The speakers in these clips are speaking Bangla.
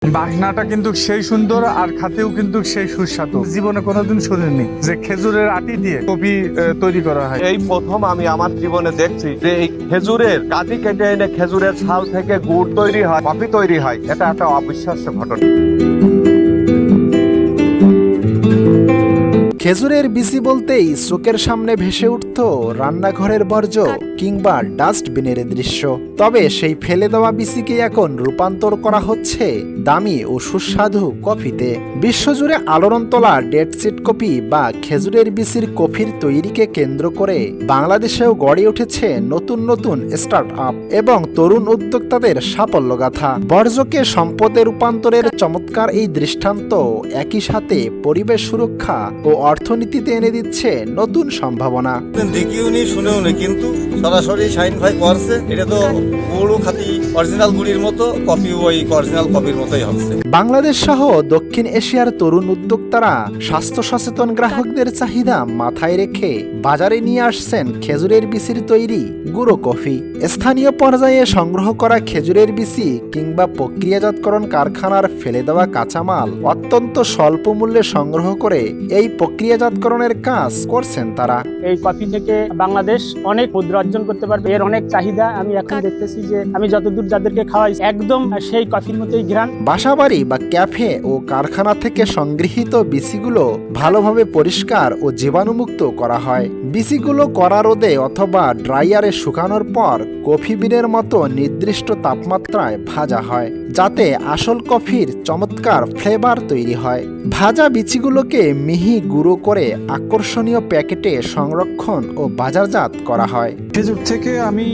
বাসনাটা কিন্তু সেই সুন্দর আর খাতেও কিন্তু সেই সুস্বাদু। জীবনে কোনোদিন শুনিনি যে খেজুরের আটি দিয়ে কফি তৈরি করা হয়। এই প্রথম আমি আমার জীবনে দেখছি যে এই খেজুরের কাঠি কেটে এনে খেজুরের ছাল থেকে গুড় তৈরি হয়, কফি তৈরি হয়। এটা একটা অবিশ্বাস্য ঘটনা। খেজুরের বিচি বলতেই চোখের সামনে ভেসে উঠত রান্নাঘরের বর্জ্য কিংবা ডাস্টবিনের দৃশ্য। তবে সেই ফেলে দেওয়া বিচিকে এখন রূপান্তর করা হচ্ছে দামি ও সুস্বাদু কফিতে। বিশ্বজুড়ে আলোড়ন তোলা ডেটসিড কফি বা খেজুরের বিচির কফির তৈরিকে কেন্দ্র করে বাংলাদেশেও গড়ে উঠেছে নতুন নতুন স্টার্ট আপ এবং তরুণ উদ্যোক্তাদের সাফল্যগাথা। বর্জ্যকে সম্পদে রূপান্তরের চমৎকার এই দৃষ্টান্ত একই সাথে পরিবেশ সুরক্ষা ও অর্থনীতিতে এনে দিচ্ছে নতুন সম্ভাবনা। দেখিও নি শুনেও নি, কিন্তু সরাসরি শাইন ভাই করছে। এটা তো গুড়ও খাতি অরিজিনাল গুড়ির মতো, কফি ওই অরিজিনাল কফির মতোই হচ্ছে। বাংলাদেশ সহ দক্ষিণ এশিয়ার তরুণ উদ্যোক্তারা স্বাস্থ্য সচেতন গ্রাহকদের চাহিদা মাথায় রেখে বাজারে নিয়ে আসছেন খেজুরের বিচির তৈরি গুঁড়ো কফি। স্থানীয় পর্যায়ে সংগ্রহ করা খেজুরের বিচি কিংবা প্রক্রিয়াজাতকরণ কারখানার ফেলে দেওয়া কাঁচামাল অত্যন্ত স্বল্প মূল্যে সংগ্রহ করে এই প্রক্রিয়াজাতকরণের কাজ করছেন তারা। এই কফি থেকে বাংলাদেশ অনেক মুদ্রা অর্জন করতে পারবে। এর অনেক চাহিদা। আমি এখন দেখতেছি যে আমি যতদূর যাদেরকে খাওয়াই একদম সেই কফির মতোই ঘ্রাণ। বাসাবাড়ি বা ক্যাফে ও কারখানা থেকে সংগৃহীত বিচিগুলো ভালোভাবে পরিষ্কার ও জীবাণুমুক্ত করা হয়। বিচিগুলো কড়া রোদে অথবা ড্রাইয়ারে শুকানোর পর কফি বিনের মতো নির্দিষ্ট তাপমাত্রায় ভাজা হয়, যাতে আসল কফির চমৎকার ফ্লেভার তৈরি হয়। ভাজা বিচিগুলোকে মিহি গুঁড়ো করে আকর্ষণীয় প্যাকেটে সংরক্ষণ ও বাজারজাত করা হয়। খেজুর থেকে আমি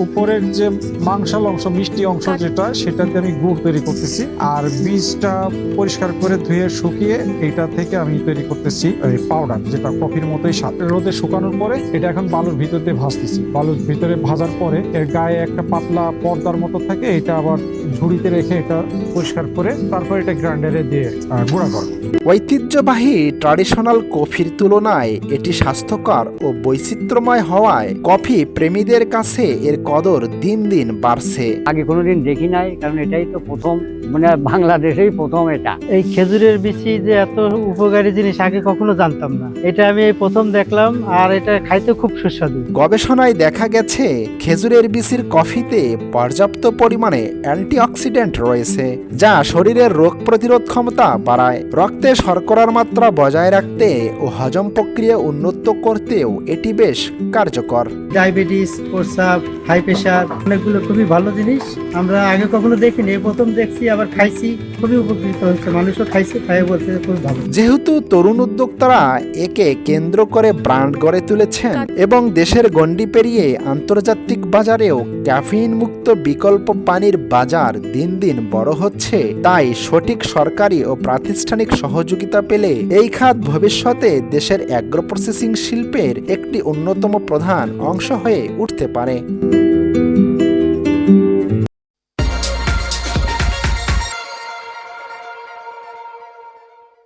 উপরের যে মাংসাল অংশ, মিষ্টি অংশ যেটা, সেটাতে আমি গুড় তৈরি করতেছি। আর বীজটা পরিষ্কার করে ধুয়ে শুকিয়ে এটা থেকে আমি তৈরি করতেছি পাউডার, যেটা কফির মতোই স্বাদ। রোদে শুকানোর পরে এটা এখন বালুর ভিতর দিয়ে ভাজতেছি। বালুর ভিতরে ভাজার পরে এর গায়ে একটা পাতলা পর্দার মতো থাকে, এটা আবার ঝুড়িতে রেখে এটা পরিষ্কার করে তারপর এটা গ্রাইন্ডারে দিয়ে গুঁড়া করব। ঐতিহ্যবাহী ট্র্যাডিশনাল কফির তুলনায় এটি স্বাস্থ্যকর ও বৈচিত্র্যময় হওয়ায় কফি প্রেমীদের কাছে এর কদর দিন দিন বাড়ছে। আগে কোনোদিন দেখি নাই, কারণ এটাই তো প্রথম, মানে বাংলাদেশেই প্রথম এটা। এই খেজুরের বিচি যে এত উপকারী জিনিস আগে কখনো জানতাম না, এটা আমি এই প্রথম দেখলাম। আর এটা খাইতে খুব সুস্বাদু। গবেষণায় দেখা গেছে খেজুরের বিচির কফিতে পর্যাপ্ত পরিমাণে অ্যান্টিঅক্সিডেন্ট রয়েছে, যা শরীরের রোগ প্রতিরোধ ক্ষমতা বাড়ায়। রক্তে শর্করার মাত্রা বজায় রাখতে ও হজম প্রক্রিয়া উন্নত করতেও এটি বেশ কার্যকর। ডায়াবেটিস, প্রস্রাব, হাই প্রেশার, অনেকগুলো খুবই ভালো জিনিস। আমরা আগে কখনো দেখিনি, এই প্রথম দেখছি, আবার খাইছি, খুবই উপকৃত হচ্ছে। মানুষও খাইছে, খাই বলছে খুব ভালো। যেহেতু তরুণ উদ্যোক্তারা একে কেন্দ্র করে ব্র্যান্ড গড়ে তুলেছেন এবং দেশের গণ্ডি পেরিয়ে আন্তর্জাতিক বাজারেও ক্যাফিন মুক্ত বিকল্প পানির বাজার দিন দিন বড় হচ্ছে, তাই সঠিক সরকারি ও প্রাতিষ্ঠানিক সহযোগিতা পেলে এই খাত ভবিষ্যতে দেশের অ্যাগ্রো প্রসেসিং শিল্পের একটি অন্যতম প্রধান অংশ হয়ে উঠতে পারে।